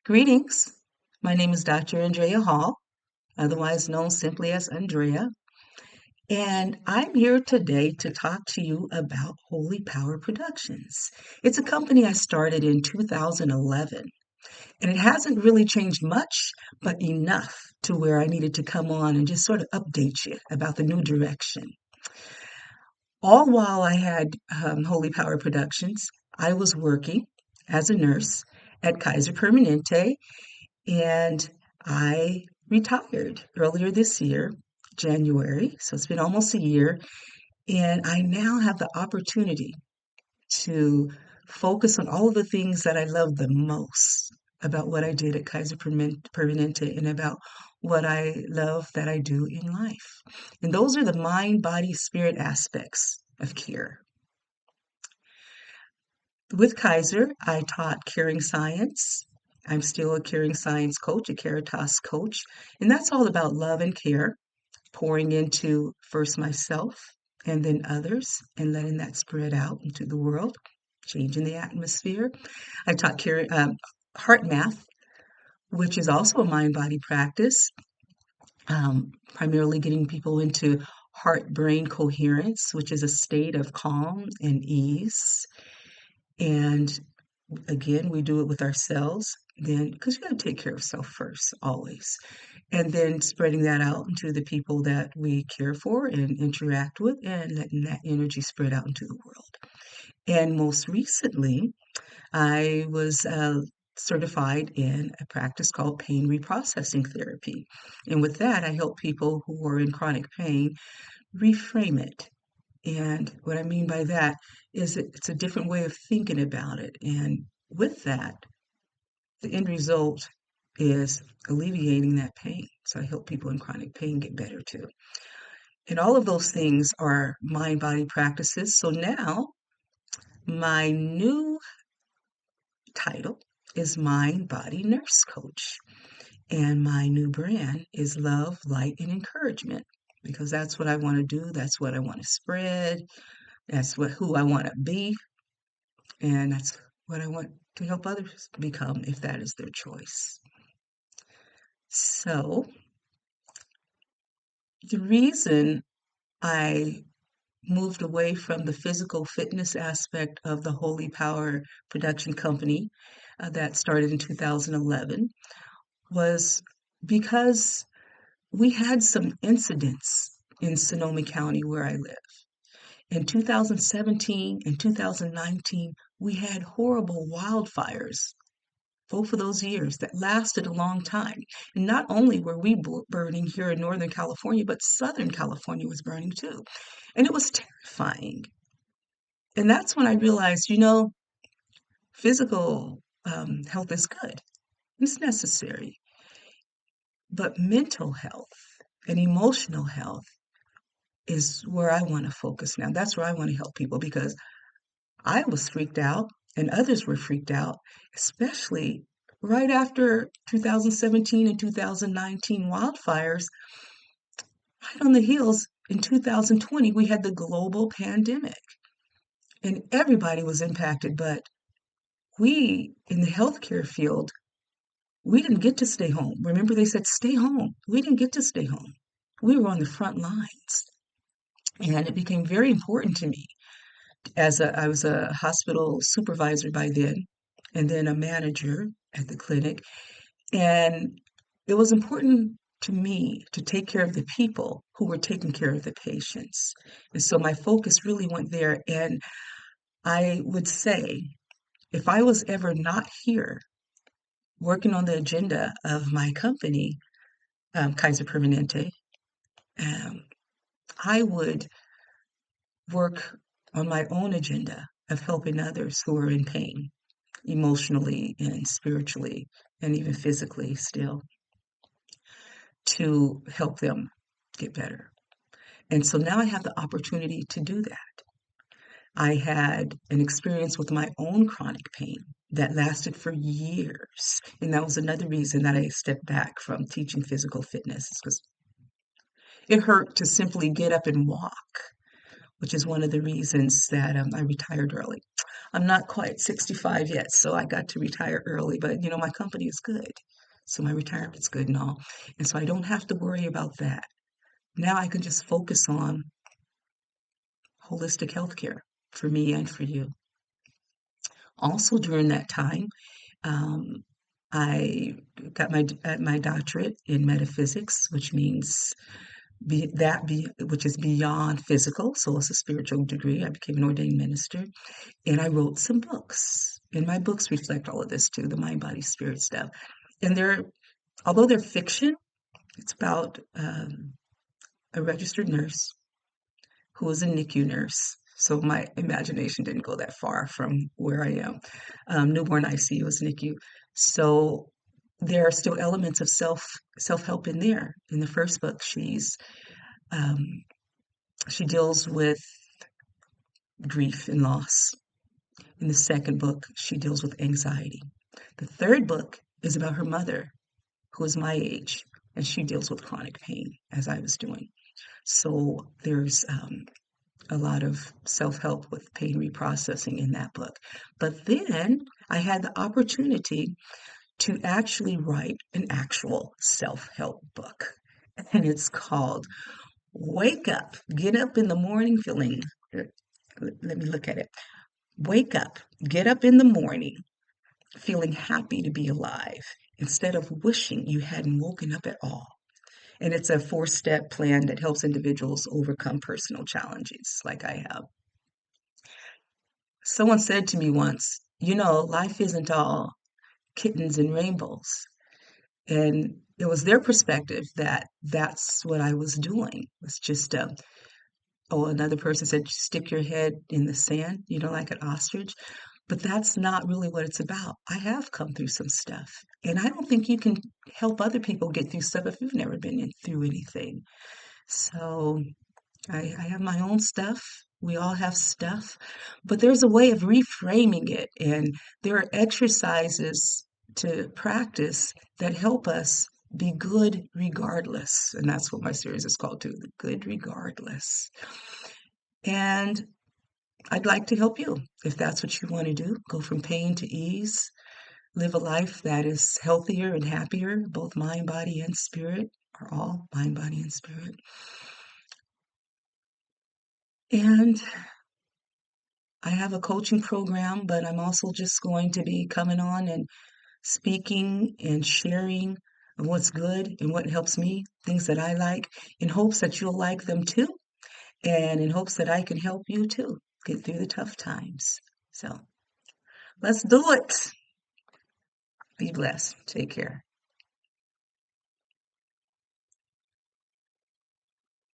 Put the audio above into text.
Greetings. My name is Dr. Andrea Hall, otherwise known simply as Andrea, and I'm here today to talk to you about Holy Power Productions. It's a company I started in 2011, and it hasn't really changed much, but enough to where I needed to come on and just sort of update you about the new direction. All while I had Holy Power Productions, I was working as a nurse at Kaiser Permanente. And I retired earlier this year, January, so it's been almost a year, and I now have the opportunity to focus on all of the things that I love the most about what I did at Kaiser Permanente and about what I love that I do in life. And those are the mind, body, spirit aspects of care. With Kaiser, I taught caring science. I'm still a caring science coach, a Caritas coach, and that's all about love and care, pouring into first myself and then others, and letting that spread out into the world, changing the atmosphere. I taught heart math, which is also a mind-body practice, primarily getting people into heart-brain coherence, which is a state of calm and ease. And again, we do it with ourselves, then because you got to take care of self first, always. And then spreading that out into the people that we care for and interact with, and letting that energy spread out into the world. And most recently, I was certified in a practice called pain reprocessing therapy. And with that, I help people who are in chronic pain reframe it. And what I mean by that is it's a different way of thinking about it. And with that, the end result is alleviating that pain. So I help people in chronic pain get better too. And all of those things are mind body practices. So now my new title is Mind Body Nurse Coach. And my new brand is Love, Light, and Encouragement because that's what I want to do. That's what I want to spread. That's who I want to be. And that's what I want to help others become if that is their choice. So the reason I moved away from the physical fitness aspect of the Holy Power production company that started in 2011 was because we had some incidents in Sonoma County where I live. In 2017 and 2019, we had horrible wildfires, both of those years that lasted a long time. And not only were we burning here in Northern California, but Southern California was burning too. And it was terrifying. And that's when I realized, physical health is good, it's necessary. But mental health and emotional health is where I want to focus now. That's where I want to help people because I was freaked out and others were freaked out, especially right after 2017 and 2019 wildfires. Right on the heels in 2020, we had the global pandemic and everybody was impacted. But we in the healthcare field, we didn't get to stay home. Remember, they said stay home. We didn't get to stay home. We were on the front lines. And it became very important to me I was a hospital supervisor by then, and then a manager at the clinic. And it was important to me to take care of the people who were taking care of the patients. And so my focus really went there. And I would say, if I was ever not here working on the agenda of my company, Kaiser Permanente, um, I would work on my own agenda of helping others who are in pain, emotionally and spiritually, and even physically still, to help them get better. And so now I have the opportunity to do that. I had an experience with my own chronic pain that lasted for years. And that was another reason that I stepped back from teaching physical fitness, because it hurt to simply get up and walk, which is one of the reasons that I retired early. I'm not quite 65 yet, so I got to retire early, but my company is good. So my retirement's good and all. And so I don't have to worry about that. Now I can just focus on holistic healthcare for me and for you. Also, during that time, um, I got my doctorate in metaphysics, which means which is beyond physical, so it's a spiritual degree. I became an ordained minister, and I wrote some books. And my books reflect all of this too, the mind, body, spirit stuff. And although they're fiction, it's about a registered nurse who was a NICU nurse. So my imagination didn't go that far from where I am. Newborn ICU is NICU. So there are still elements of self-help in there. In the first book, um, she deals with grief and loss. In the second book, she deals with anxiety. The third book is about her mother, who is my age, and she deals with chronic pain, as I was doing. So there's a lot of self-help with pain reprocessing in that book. But then I had the opportunity to actually write an actual self-help book. And it's called Wake Up, Get Up in the Morning Feeling. Let me look at it. Wake up, get up in the morning, feeling happy to be alive instead of wishing you hadn't woken up at all. And it's a 4-step plan that helps individuals overcome personal challenges like I have. Someone said to me once, life isn't all kittens and rainbows. And it was their perspective that that's what I was doing. It's just, another person said, stick your head in the sand, like an ostrich. But that's not really what it's about. I have come through some stuff. And I don't think you can help other people get through stuff if you've never been through anything. So I have my own stuff. We all have stuff, but there's a way of reframing it. And there are exercises to practice that help us be good regardless. And that's what my series is called too, the good regardless. And I'd like to help you if that's what you want to do. Go from pain to ease, live a life that is healthier and happier, both mind, body, and spirit, or all mind, body, and spirit. And I have a coaching program, but I'm also just going to be coming on and speaking and sharing of what's good and what helps me, things that I like, in hopes that you'll like them too, and in hopes that I can help you too get through the tough times. So let's do it. Be blessed. Take care.